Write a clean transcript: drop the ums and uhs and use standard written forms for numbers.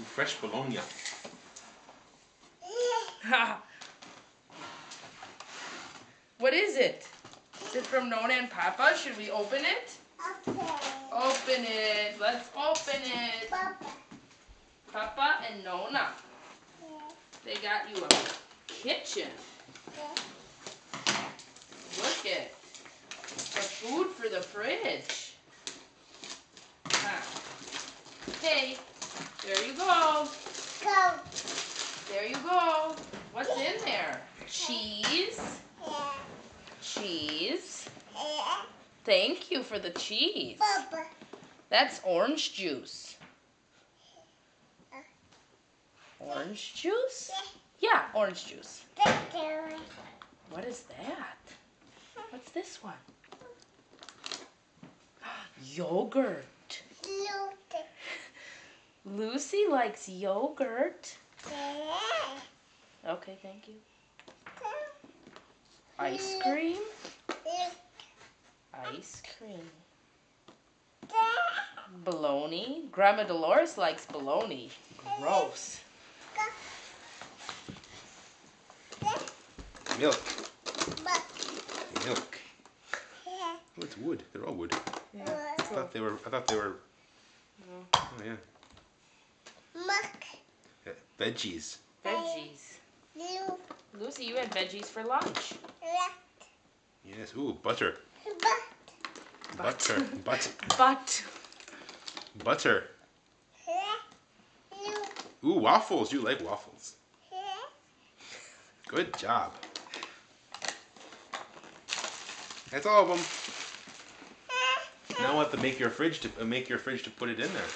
Fresh bologna. What is it? Is it from Nona and Papa? Should we open it? Open it. Let's open it. Papa and Nona. They got you a kitchen. Look at the food for the fridge. Hey, there you go. There you go. What's in there? Cheese. Cheese. Thank you for the cheese. That's orange juice. Orange juice? Yeah, orange juice. What is that? What's this one? Yogurt. Lucy likes yogurt. Okay, thank you. Ice cream? Ice cream. Bologna? Grandma Dolores likes bologna. Gross. Milk. Milk. Oh, it's wood. They're all wood. Yeah. I thought they were. No. Oh yeah. Yeah, veggies. Veggies. Lucy, you had veggies for lunch. Yes. Ooh, butter. Butter. Butter. Ooh, waffles. You like waffles. Good job. That's all of them. Now I have to make your fridge to put it in there.